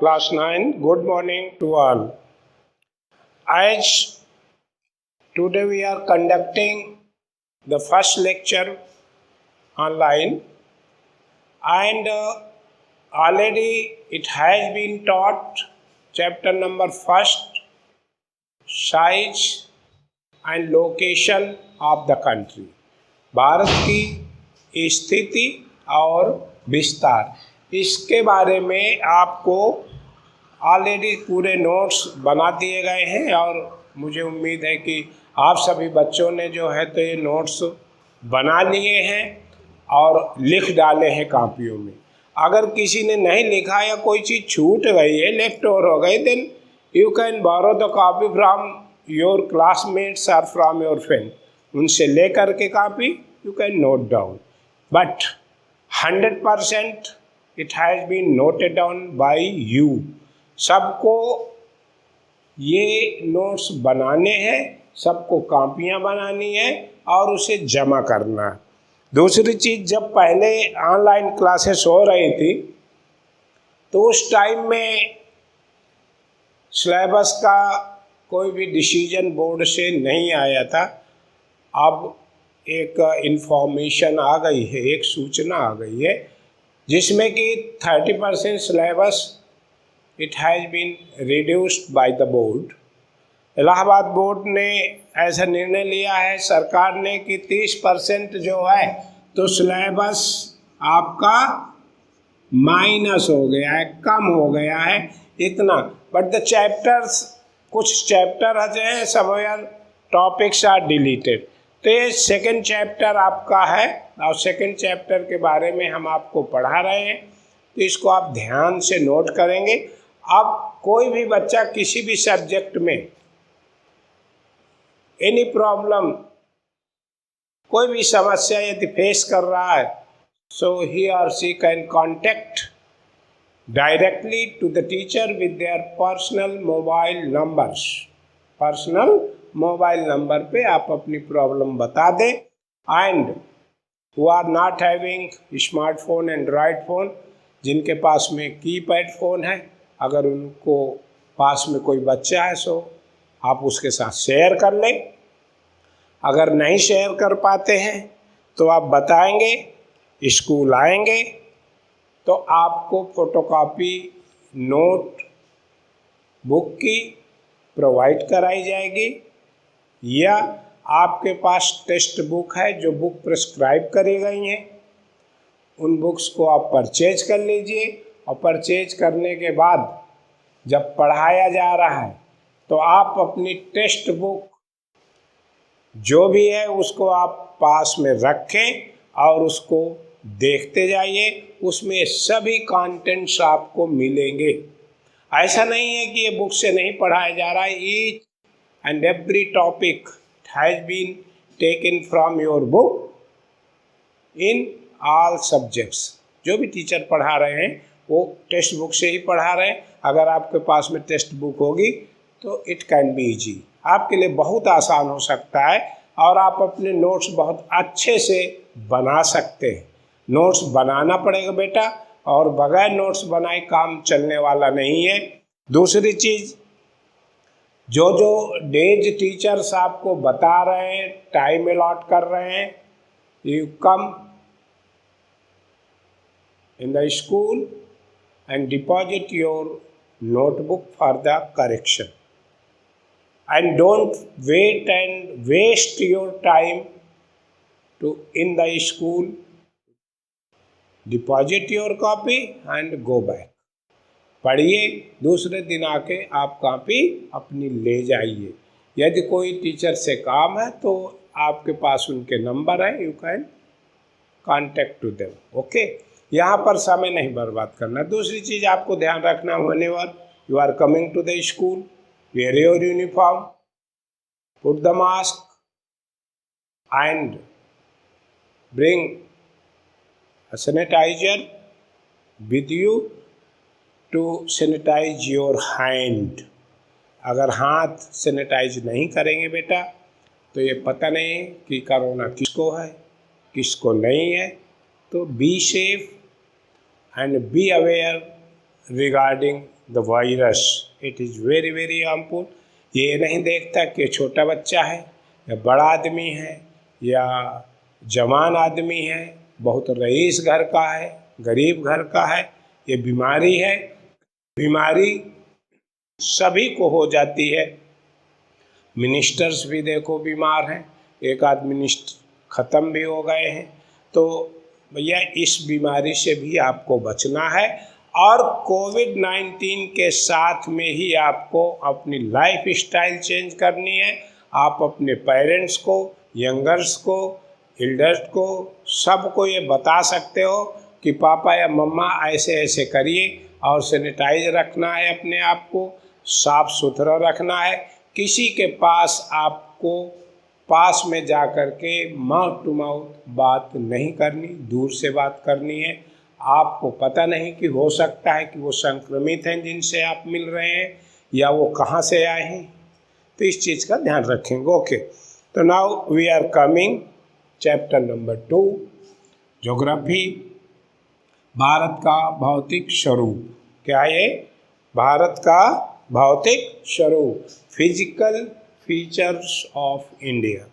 Class 9, good morning to all. As today we are conducting the first lecture online, and already it has been taught chapter number first, size and location of the country. Bharat की स्थिति और विस्तार, इसके बारे में आपको already पूरे notes बना दिए गए हैं और मुझे उम्मीद है कि आप सभी बच्चों ने जो है तो ये नोट्स बना लिए हैं और लिख डाले हैं कापियों में। अगर किसी ने नहीं लिखा या कोई चीज़ छूट गई है, लेफ्ट ओवर हो गई, then you can borrow the copy from your classmates और फ्रॉम योर फ्रेंड। उनसे ले करके copy you can note down, but 100% it has been noted down by you. सबको ये नोट्स बनाने हैं, सबको कॉपियाँ बनानी है और उसे जमा करना है। दूसरी चीज़, जब पहले ऑनलाइन क्लासेस हो रही थी तो उस टाइम में सिलेबस का कोई भी डिसीजन बोर्ड से नहीं आया था। अब एक इंफॉर्मेशन आ गई है, एक सूचना आ गई है जिसमें कि 30% syllabus it has been reduced by the board. Allahabad board ने ऐसा निर्णय लिया है सरकार ने कि 30% जो है तो सिलेबस आपका माइनस हो गया है, कम हो गया है इतना। बट द चैप्टर्स, कुछ चैप्टर हैं, समवेयर टॉपिक्स आर डिलीटेड। तो ये सेकंड चैप्टर आपका है और सेकंड चैप्टर के बारे में हम आपको पढ़ा रहे हैं, तो इसको आप ध्यान से नोट करेंगे। अब कोई भी बच्चा किसी भी सब्जेक्ट में एनी प्रॉब्लम, कोई भी समस्या यदि फेस कर रहा है, सो ही और she can contact directly to the teacher with their personal mobile numbers. Personal mobile number पे आप अपनी प्रॉब्लम बता दें। And who are not having smartphone, Android phone, जिनके पास में कीपैड फ़ोन है, अगर उनको पास में कोई बच्चा है सो आप उसके साथ शेयर कर लें। अगर नहीं शेयर कर पाते हैं तो आप बताएंगे, स्कूल आएंगे तो आपको फोटोकॉपी नोट बुक की प्रोवाइड कराई जाएगी, या आपके पास टेक्स्ट बुक है जो बुक प्रिस्क्राइब करी गई हैं, उन बुक्स को आप परचेज कर लीजिए। और परचेज करने के बाद जब पढ़ाया जा रहा है तो आप अपनी टेक्स्ट बुक जो भी है उसको आप पास में रखें और उसको देखते जाइए। उसमें सभी कंटेंट्स आपको मिलेंगे। ऐसा नहीं है कि ये बुक से नहीं पढ़ाया जा रहा है। Each and every topic has been taken from your book in all subjects. जो भी टीचर पढ़ा रहे हैं वो टेक्स्ट बुक से ही पढ़ा रहे हैं। अगर आपके पास में टेक्स्ट बुक होगी तो इट कैन बी ईजी, आपके लिए बहुत आसान हो सकता है और आप अपने नोट्स बहुत अच्छे से बना सकते हैं। नोट्स बनाना पड़ेगा बेटा, और बगैर नोट्स बनाए काम चलने वाला नहीं है। दूसरी चीज़, जो डेज टीचर्स आपको बता रहे हैं, टाइम अलॉट कर रहे हैं, you come in the school and deposit your notebook for the correction, and don't wait and waste your time to in the school. Deposit your copy and go back. पढ़िए, दूसरे दिन आके आप copy अपनी ले जाइए। यदि कोई टीचर से काम है तो आपके पास उनके नंबर है, you can contact to them. Okay, यहाँ पर समय नहीं बर्बाद करना। दूसरी चीज़ आपको ध्यान रखना, whenever you are coming to the school, wear your uniform, put the mask and bring a sanitiser with you to sanitise your hand. अगर हाथ सैनिटाइज नहीं करेंगे बेटा तो ये पता नहीं कि कोरोना किसको है किसको नहीं है। तो be safe and be aware regarding the virus, it is very very harmful. ये नहीं देखता कि छोटा बच्चा है या बड़ा आदमी है या जवान आदमी है, बहुत रईस घर का है, गरीब घर का है, ये बीमारी है। बीमारी सभी को हो जाती है। मिनिस्टर्स भी देखो बीमार हैं, एक आध मिनिस्टर ख़त्म भी हो गए हैं। तो भैया इस बीमारी से भी आपको बचना है और कोविड-19 के साथ में ही आपको अपनी लाइफ स्टाइल चेंज करनी है। आप अपने पेरेंट्स को, यंगर्स को, एल्डर्स को, सबको ये बता सकते हो कि पापा या मम्मा ऐसे ऐसे करिए और सैनिटाइज रखना है, अपने आप को साफ सुथरा रखना है। किसी के पास आपको पास में जा कर के माउथ टू माउथ बात नहीं करनी, दूर से बात करनी है। आपको पता नहीं कि हो सकता है कि वो संक्रमित हैं जिनसे आप मिल रहे हैं या वो कहाँ से आए हैं, तो इस चीज़ का ध्यान रखेंगे। ओके, तो now we are coming chapter number 2, geography, Bharat का भौतिक स्वरूप। क्या है? भारत का भौतिक स्वरूप, फिजिकल फीचर्स ऑफ इंडिया।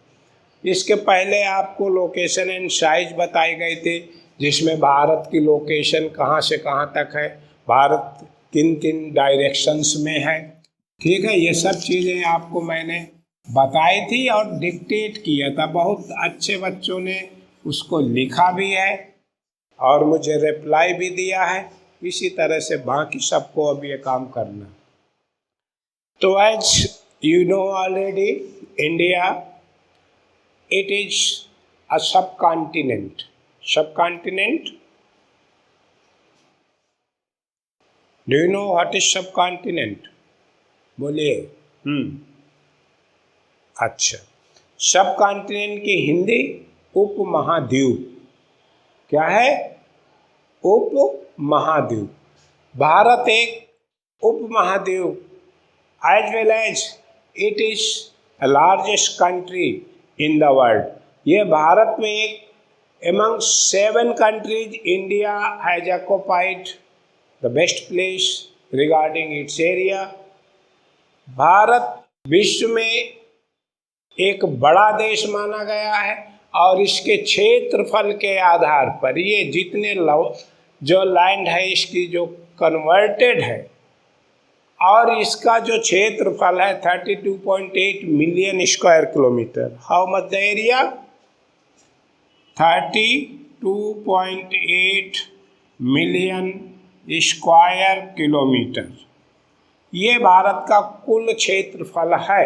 इसके पहले आपको लोकेशन एंड साइज बताई गई थी, जिसमें भारत की लोकेशन कहाँ से कहाँ तक है, भारत किन किन डायरेक्शंस में है। ठीक है, ये सब चीज़ें आपको मैंने बताई थी और डिक्टेट किया था। बहुत अच्छे बच्चों ने उसको लिखा भी है और मुझे रिप्लाई भी दिया है। इसी तरह से बाकी सबको अब ये काम करना। तो as you know already, India, it is a subcontinent. Subcontinent? Do you know what is subcontinent? बोलिए। अच्छा, सबकॉन्टिनेंट की हिंदी उपमहाद्वीप। क्या है? उपमहाद्वीप। भारत एक उपमहाद्वीप, as well as it is the largest country in the world. ये भारत में एक among 7 countries, India has occupied the best place regarding its area. Bharat विश्व में एक बड़ा देश माना गया है और इसके क्षेत्रफल के आधार पर ये जितने जो लैंड है इसकी जो कन्वर्टेड है और इसका जो क्षेत्रफल है 32.8 million square kilometre. How much the area? 32.8 million square kilometre. ये भारत का कुल क्षेत्रफल है।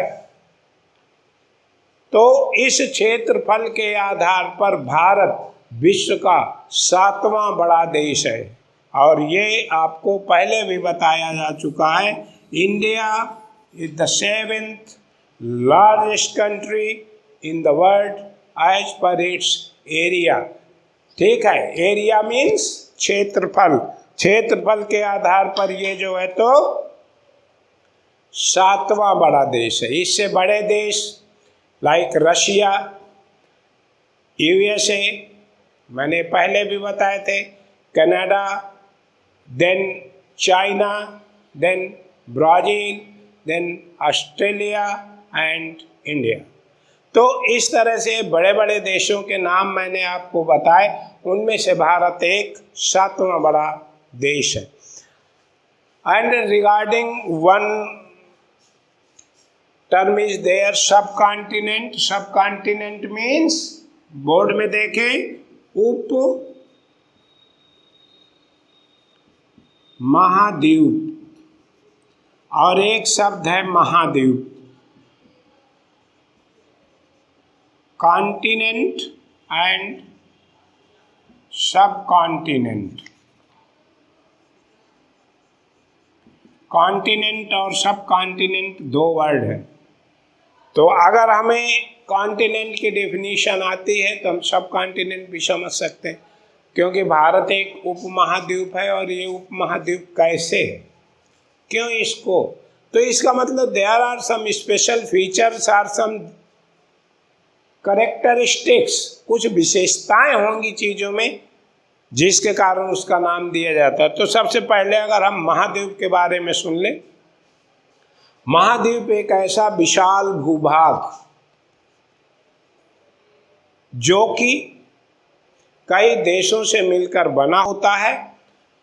तो इस क्षेत्रफल के आधार पर भारत विश्व का 7वां बड़ा देश है और ये आपको पहले भी बताया जा चुका है। India is the 7th largest country in the world as per its area. ठीक है, एरिया मीन्स क्षेत्रफल। क्षेत्रफल के आधार पर ये जो है तो 7वां बड़ा देश है। इससे बड़े देश लाइक रशिया, USA, मैंने पहले भी बताए थे, Canada, then China, then Brazil, then Australia and India. तो इस तरह से बड़े बड़े देशों के नाम मैंने आपको बताए, उनमें से भारत एक 7वां बड़ा देश है। And regarding one term is there, subcontinent. Subcontinent means, board में देखें, उप महाद्वीप और एक शब्द है महाद्वीप। Continent and subcontinent. कॉन्टिनेंट और सबकॉन्टिनेंट 2 वर्ड है। तो अगर हमें कॉन्टिनेंट की डेफिनेशन आती है तो हम सबकॉन्टिनेंट भी समझ सकते हैं, क्योंकि भारत एक उपमहाद्वीप है। और ये उपमहाद्वीप कैसे है, क्यों इसको? तो इसका मतलब there are some special features, are some characteristics, कुछ विशेषताएं होंगी चीज़ों में जिसके कारण उसका नाम दिया जाता है। तो सबसे पहले अगर हम महाद्वीप के बारे में सुन लें, महाद्वीप एक ऐसा विशाल भूभाग जो कि कई देशों से मिलकर बना होता है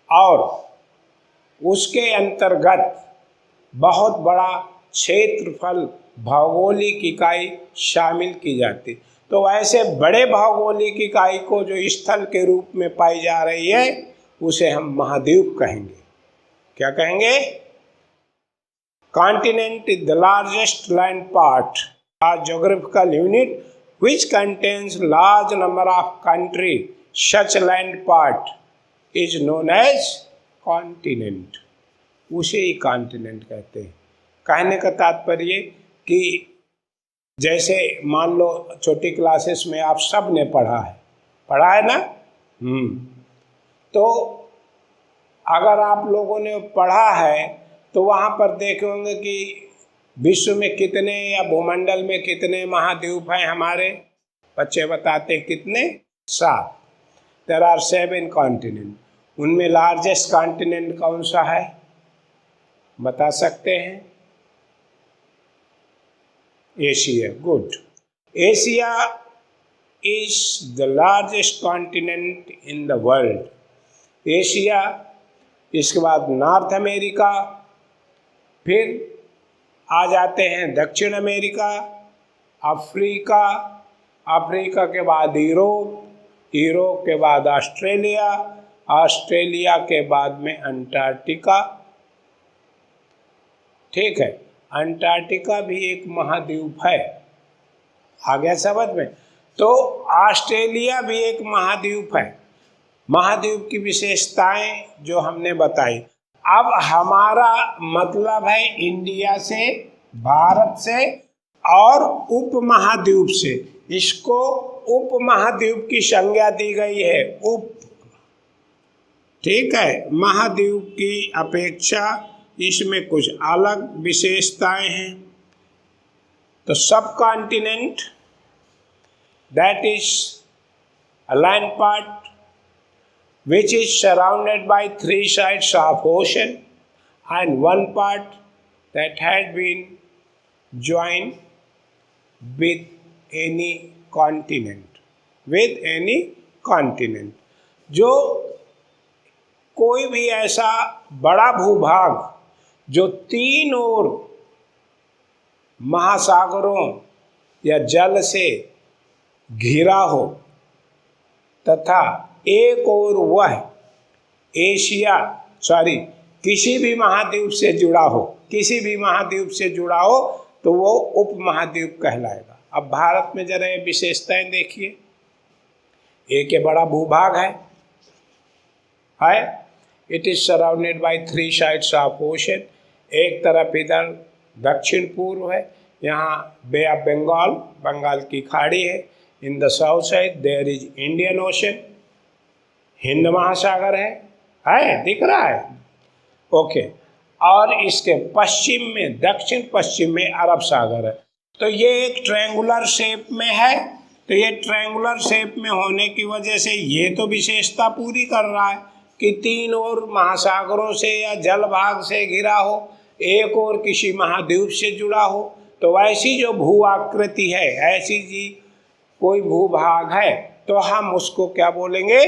और उसके अंतर्गत बहुत बड़ा क्षेत्रफल भौगोलिक इकाई शामिल की जाती। तो ऐसे बड़े भौगोलिक इकाई को जो स्थल के रूप में पाई जा रही है उसे हम महाद्वीप कहेंगे। क्या कहेंगे? Continent is the largest land part, a geographical unit which contains large number of country. Such land part is known as continent. उसे ही कॉन्टिनेंट कहते हैं। कहने का तात्पर्य कि जैसे मान लो छोटी क्लासेस में आप सब ने पढ़ा है ना। तो अगर आप लोगों ने पढ़ा है तो वहाँ पर देखे होंगे कि विश्व में कितने या भूमंडल में कितने महाद्वीप हैं हमारे। बच्चे बताते हैं कितने? 7। There are 7 continent. उनमें लार्जेस्ट कॉन्टिनेंट कौन सा है, बता सकते हैं? Asia. Good. Asia is the largest continent in the world. Asia, इसके बाद नॉर्थ अमेरिका, फिर आ जाते हैं दक्षिण अमेरिका, अफ्रीका, अफ्रीका के बाद यूरोप, यूरोप के बाद ऑस्ट्रेलिया, ऑस्ट्रेलिया के बाद में अंटार्कटिका। ठीक है, अंटार्कटिका भी एक महाद्वीप है। आ गया समझ में? तो ऑस्ट्रेलिया भी एक महाद्वीप है। महाद्वीप की विशेषताएं जो हमने बताई। अब हमारा मतलब है इंडिया से, भारत से और उपमहाद्वीप से। इसको उपमहाद्वीप की संज्ञा दी गई है, उप। ठीक है, महाद्वीप की अपेक्षा इसमें कुछ अलग विशेषताएं हैं। तो सब continent that is a land part which is surrounded by 3 sides of ocean and one part that had been joined with any continent, with any continent। जो कोई भी ऐसा बड़ा भूभाग जो 3 ओर महासागरों या जल से घिरा हो तथा एक और वह एशिया किसी भी महाद्वीप से जुड़ा हो, किसी भी महाद्वीप से जुड़ा हो तो वो उपमहाद्वीप कहलाएगा। अब भारत में जरा ये विशेषताएं देखिए। एक ये बड़ा भूभाग है। It is surrounded by 3 sides of ocean. एक तरफ इधर दक्षिण पूर्व है, यहाँ बे ऑफ बंगाल, बंगाल की खाड़ी है। In the south side there is Indian ocean, हिंद महासागर है, दिख रहा है? ओके। और इसके पश्चिम में, दक्षिण पश्चिम में अरब सागर है। तो ये एक ट्रायंगुलर शेप में है। तो ये ट्रायंगुलर शेप में होने की वजह से ये तो विशेषता पूरी कर रहा है कि 3 ओर महासागरों से या जल भाग से घिरा हो, एक और किसी महाद्वीप से जुड़ा हो। तो वैसी जो भू आकृति है, ऐसी जी कोई भूभाग है तो हम उसको क्या बोलेंगे?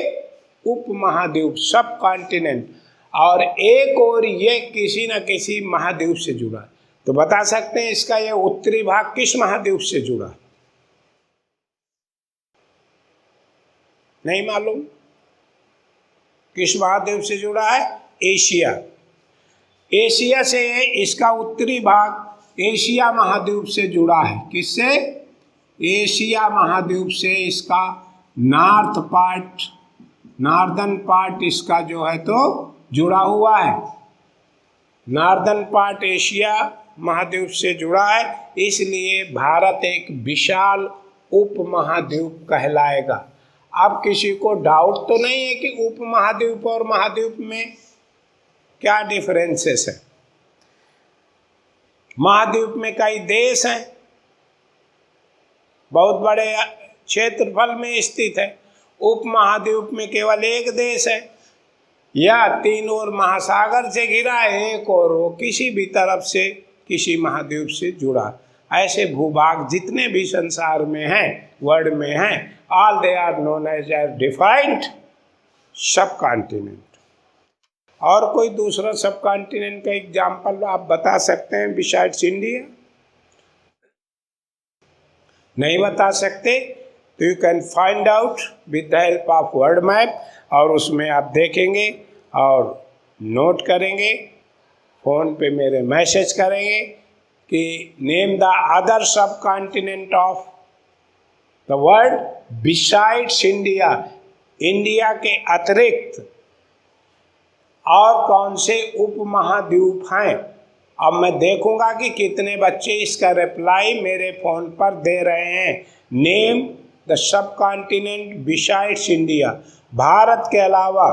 उपमहाद्वीप, सब कॉन्टिनेंट। और एक और ये किसी न किसी महाद्वीप से जुड़ा। तो बता सकते हैं इसका ये उत्तरी भाग किस महाद्वीप से जुड़ा? नहीं मालूम? किस महाद्वीप से जुड़ा है? एशिया। एशिया से इसका उत्तरी भाग एशिया महाद्वीप से जुड़ा है। किससे? एशिया महाद्वीप से इसका नॉर्दर्न पार्ट इसका जो है तो जुड़ा हुआ है। नॉर्दर्न पार्ट एशिया महाद्वीप से जुड़ा है, इसलिए भारत एक विशाल उपमहाद्वीप कहलाएगा। अब किसी को डाउट तो नहीं है कि उपमहाद्वीप और महाद्वीप में क्या डिफरेंसेस है? महाद्वीप में कई देश हैं, बहुत बड़े क्षेत्रफल में स्थित है। उपमहाद्वीप में केवल एक देश है, या तीन ओर महासागर से घिरा है, एक और वो किसी भी तरफ से किसी महाद्वीप से जुड़ा। ऐसे भूभाग जितने भी संसार में हैं, वर्ल्ड में हैं, all they are known as defined subcontinent. और कोई दूसरा सब कॉन्टिनेंट का एग्जाम्पल आप बता सकते हैं बिसाइड्स इंडिया? नहीं बता सकते? तो you can find out with the help of world map, और उसमें आप देखेंगे और नोट करेंगे, फ़ोन पे मेरे मैसेज करेंगे कि नेम द अदर सब continent of the world besides India. India के अतिरिक्त और कौन से उपमहाद्वीप हैं? अब मैं देखूंगा कि कितने बच्चे इसका रिप्लाई मेरे फ़ोन पर दे रहे हैं। Name the subcontinent besides India. भारत के अलावा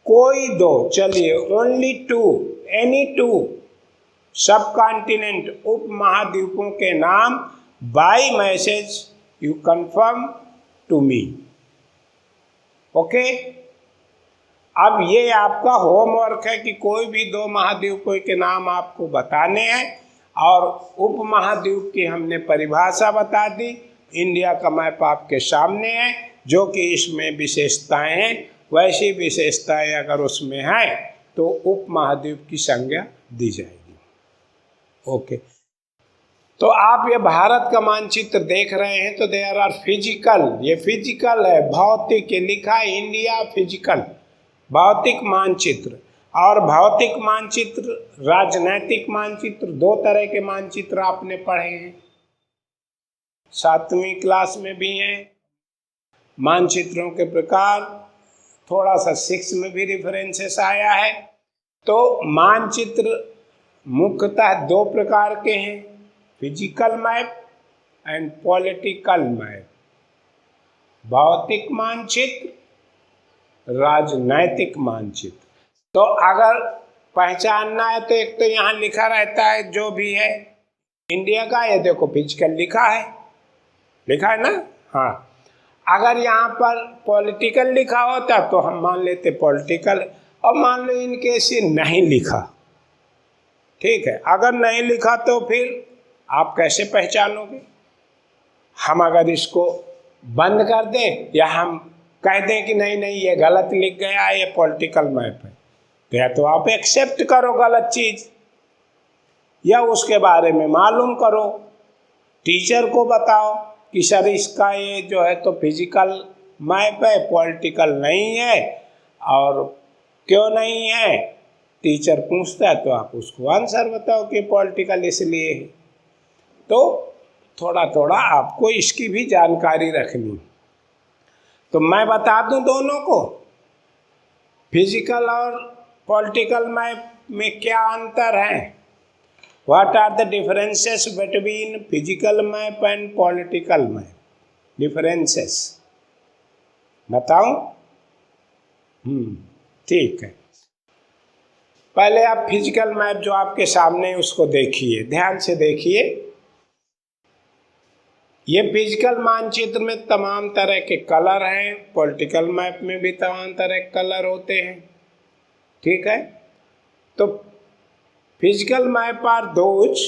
कोई दो, चलिए only two, any two subcontinent उपमहाद्वीपों के नाम by message you confirm to me. Okay, अब ये आपका होमवर्क है कि कोई भी दो महाद्वीपों के नाम आपको बताने हैं, और उपमहाद्वीप की हमने परिभाषा बता दी। इंडिया का मैप आपके सामने है, जो कि इसमें विशेषताएं हैं, वैसी विशेषताएं अगर उसमें हैं तो उपमहाद्वीप की संज्ञा दी जाएगी। ओके, तो आप ये भारत का मानचित्र देख रहे हैं, तो देयर आर फिजिकल, ये फिजिकल है, भौतिक, ये लिखा है इंडिया फिजिकल, भौतिक मानचित्र। और भौतिक मानचित्र, राजनैतिक मानचित्र, दो तरह के मानचित्र आपने पढ़े हैं, 7वीं क्लास में भी हैं। मानचित्रों के प्रकार थोड़ा सा 6 में भी रेफरेंसेस आया है। तो मानचित्र मुख्यतः दो प्रकार के हैं, physical map and political map. भौतिक मानचित्र, राजनैतिक मानचित्र। तो अगर पहचानना है तो एक तो यहाँ लिखा रहता है जो भी है इंडिया का, ये देखो फिजिकल लिखा है ना। हाँ, अगर यहाँ पर पॉलिटिकल लिखा होता तो हम मान लेते पॉलिटिकल, और मान लो इनके से नहीं लिखा, ठीक है। अगर नहीं लिखा तो फिर आप कैसे पहचानोगे? हम अगर इसको बंद कर दें या हम कह दें कि नहीं नहीं ये गलत लिख गया है, ये पॉलिटिकल मैप है, तो या तो आप एक्सेप्ट करो गलत चीज़, या उसके बारे में मालूम करो, टीचर को बताओ कि सर इसका ये जो है तो फिजिकल मैप है, पॉलिटिकल नहीं है, और क्यों नहीं है? टीचर पूछता है तो आप उसको आंसर बताओ कि पॉलिटिकल इसलिए है। तो थोड़ा थोड़ा आपको इसकी भी जानकारी रखनी। तो मैं बता दूं दोनों को, फिजिकल और पॉलिटिकल मैप में क्या अंतर है। What are the differences between physical map and political map? Differences बताऊं? ठीक है, पहले आप फिजिकल मैप जो आपके सामने है उसको देखिए, ध्यान से देखिए। ये फिजिकल मानचित्र में तमाम तरह के कलर हैं, पॉलिटिकल मैप में भी तमाम तरह के कलर होते हैं, ठीक है। तो physical map are those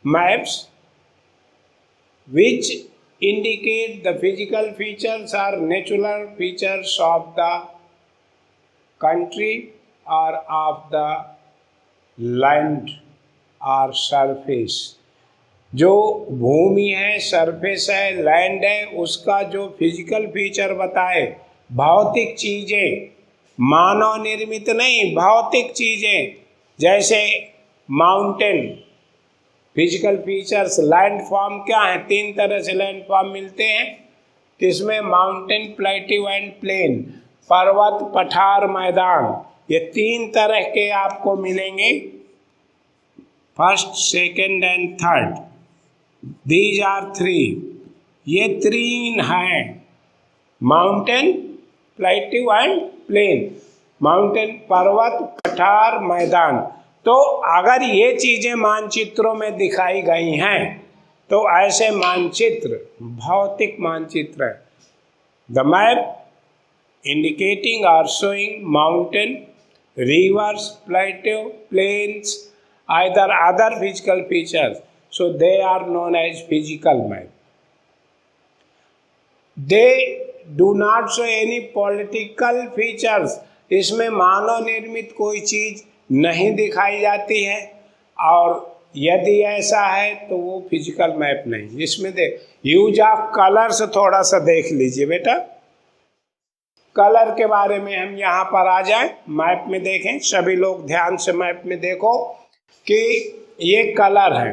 maps which indicate the physical features or natural features of the country or of the land or surface। जो भूमि है, सरफेस है, लैंड है, उसका जो फिजिकल फीचर बताए, भौतिक चीज़ें, मानव निर्मित नहीं, भौतिक चीज़ें, जैसे mountain, physical features. Land form क्या है? 3 तरह से लैंड फॉर्म मिलते हैं, किसमें? माउंटेन, प्लेटिव एंड प्लेन, पर्वत, पठार, मैदान, ये 3 तरह के आपको मिलेंगे, first, second and third. These are 3, ये 3 हैं, mountain, plateau and plain. Mountain पर्वत, पठार, मैदान। तो अगर ये चीज़ें मानचित्रों में दिखाई गई हैं तो ऐसे मानचित्र भौतिक मानचित्र है। The map indicating or showing mountain, rivers, plateau, plains, either other physical features. So they are known as physical map. They do not show any political features. इसमें मानव निर्मित कोई चीज नहीं दिखाई जाती है, और यदि ऐसा है तो वो फिजिकल मैप नहीं। इसमें देख यूज ऑफ कलर्स थोड़ा सा देख लीजिए बेटा। कलर के बारे में हम यहाँ पर आ जाएं, मैप में देखें, सभी लोग ध्यान से मैप में देखो कि ये कलर है।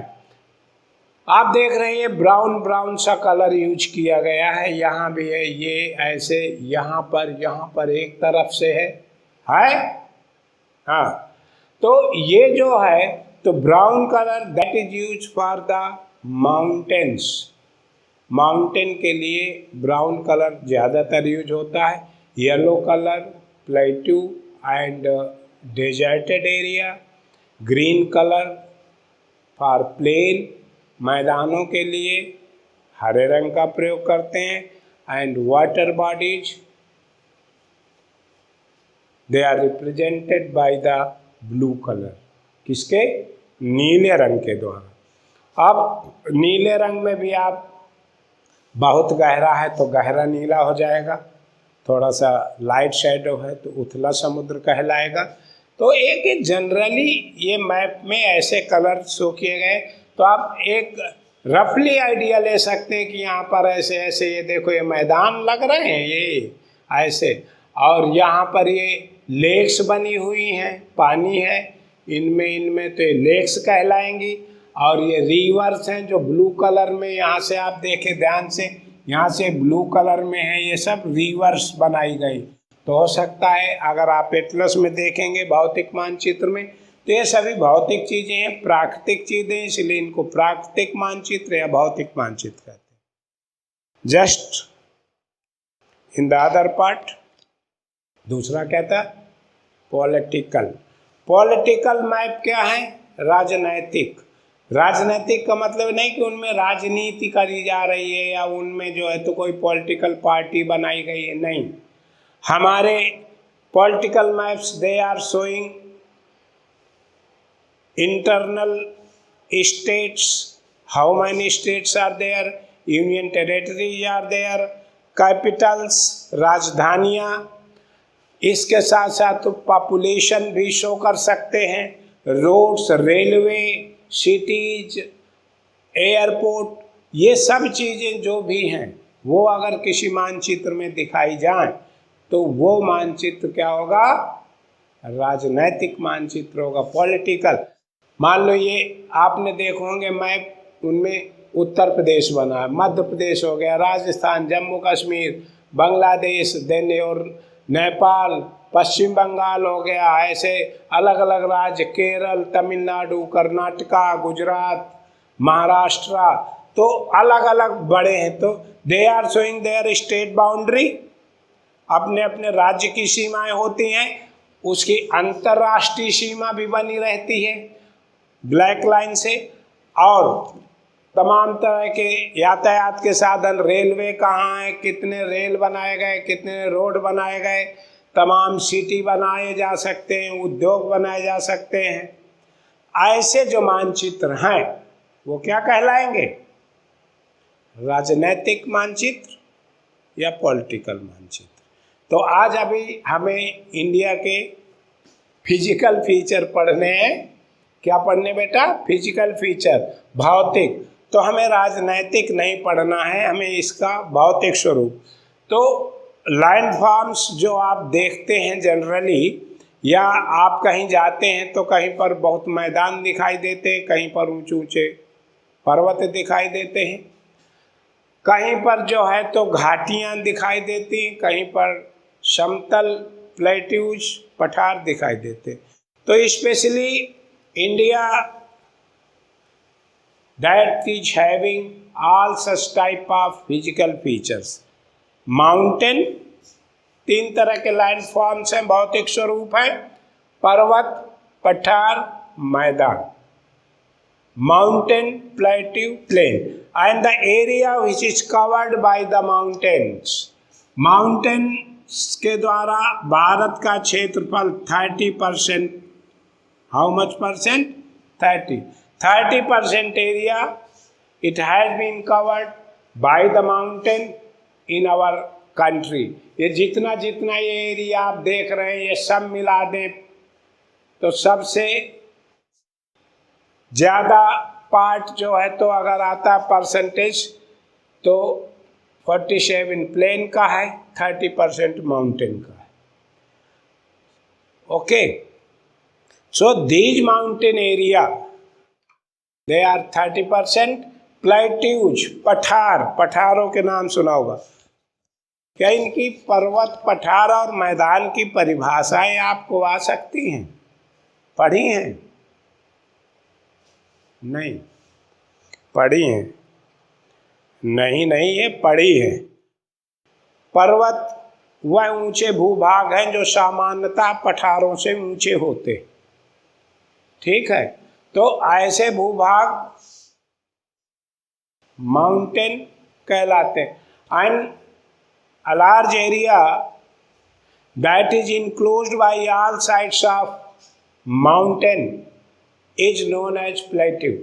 आप देख रहे हैं ब्राउन ब्राउन सा कलर यूज किया गया है, यहाँ भी है, ये ऐसे यहाँ पर एक तरफ से है हाँ। तो ये जो है तो brown colour that is use for the mountains. Mountain के लिए ब्राउन कलर ज़्यादातर यूज होता है। Yellow colour plateau and deserted area. Green colour for plain, मैदानों के लिए हरे रंग का प्रयोग करते हैं। And water bodies they are represented by the blue colour. किसके? नीले रंग के द्वारा। अब नीले रंग में भी आप बहुत गहरा है तो गहरा नीला हो जाएगा, थोड़ा सा लाइट शेडो है तो उथला समुद्र कहलाएगा। तो एक जनरली ये मैप में ऐसे कलर शो किए गए, तो आप एक रफली आइडिया ले सकते हैं कि यहाँ पर ऐसे ऐसे ये देखो ये मैदान लग रहे हैं ये ऐसे, और यहाँ पर ये लेक्स बनी हुई हैं, पानी है इनमें तो ये लेक्स कहलाएंगी। और ये रिवर्स हैं जो ब्लू कलर में, यहाँ से आप देखें ध्यान से, यहाँ से ब्लू कलर में है, ये सब रिवर्स बनाई गई। तो हो सकता है अगर आप एटलस में देखेंगे भौतिक मानचित्र में, तो ये सभी भौतिक चीज़ें हैं, प्राकृतिक चीज़ें, इसलिए इनको प्राकृतिक मानचित्र या भौतिक मानचित्र कहते हैं। Just in the other part दूसरा क्या था? पॉलिटिकल। पॉलिटिकल मैप क्या है? राजनैतिक। राजनीतिक का मतलब नहीं कि उनमें राजनीति करी जा रही है या उनमें जो है तो कोई पॉलिटिकल पार्टी बनाई गई है, नहीं। हमारे political maps they are showing internal states, how many states are there, union territories are there, capitals, राजधानियाँ, इसके साथ साथ पॉपुलेशन भी शो कर सकते हैं, रोड्स, रेलवे, सिटीज, एयरपोर्ट, ये सब चीज़ें जो भी हैं वो अगर किसी मानचित्र में दिखाई जाएं तो वो मानचित्र क्या होगा? राजनैतिक मानचित्र होगा, पॉलिटिकल। मान लो ये आपने देखे होंगे मैप, उनमें उत्तर प्रदेश बना है, मध्य प्रदेश हो गया, राजस्थान, जम्मू कश्मीर, बांग्लादेश, देन और नेपाल, पश्चिम बंगाल हो गया, ऐसे अलग अलग राज्य, केरल, तमिलनाडु, कर्नाटका, गुजरात, महाराष्ट्र, तो अलग अलग बड़े हैं। तो they are showing their state boundary, अपने अपने राज्य की सीमाएं होती हैं, उसकी अंतर्राष्ट्रीय सीमा भी बनी रहती है ब्लैक लाइन से। और तमाम तरह के यातायात के साधन, रेलवे कहाँ है, कितने रेल बनाए गए, कितने रोड बनाए गए, तमाम सिटी बनाए जा सकते हैं, उद्योग बनाए जा सकते हैं। ऐसे जो मानचित्र हैं वो क्या कहलाएंगे? राजनैतिक मानचित्र या पॉलिटिकल मानचित्र। तो आज अभी हमें इंडिया के फिजिकल फीचर पढ़ने हैं। क्या पढ़ने बेटा? फिजिकल फीचर, भौतिक। तो हमें राजनैतिक नहीं पढ़ना है, हमें इसका भौतिक स्वरूप। तो लैंडफॉर्म्स जो आप देखते हैं जनरली, या आप कहीं जाते हैं तो कहीं पर बहुत मैदान दिखाई देते हैं, कहीं पर ऊंचे ऊंचे पर्वत दिखाई देते हैं, कहीं पर जो है तो घाटियाँ दिखाई देती हैं, कहीं पर समतल प्लेट्यूज पठार दिखाई देते। तो specially India that is having all such type of physical features. Mountain, तीन तरह के लैंडफॉर्म्स हैं, भौतिक स्वरूप है, पर्वत, पठार, मैदान, mountain, plateau, plain, and the area which is covered by the mountains. Mountains के द्वारा भारत का क्षेत्रफल 30%, how much percent? 30% area it has been covered by the mountain in our country. ये जितना जितना ये एरिया आप देख रहे हैं, ये सब मिला दें तो सबसे ज़्यादा पार्ट जो है, तो अगर आता परसेंटेज, तो 47 प्लेन का है, 30% माउंटेन का है। Okay, so these mountain area they are 30%। Plateaus, पठारों के नाम सुना होगा। क्या इनकी पर्वत, पठार और मैदान की परिभाषाएं आपको आ सकती हैं? पढ़ी हैं? नहीं पढ़ी हैं? नहीं, ये पढ़ी है। पर्वत वह ऊंचे भूभाग हैं जो सामान्यतः पठारों से ऊंचे होते, ठीक है। तो ऐसे भूभाग माउंटेन कहलाते हैं। And a large area that is enclosed by all sides of mountain is known as plateau।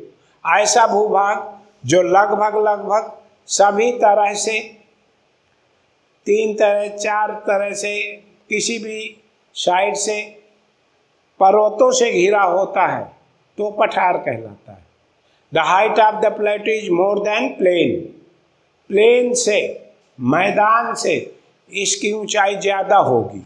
ऐसा भूभाग जो लगभग सभी तरह से, 3 तरह 4 तरह से, किसी भी साइड से पर्वतों से घिरा होता है, तो पठार कहलाता है। The height of the plateau is more than plain. Plain से, मैदान से इसकी ऊंचाई ज़्यादा होगी।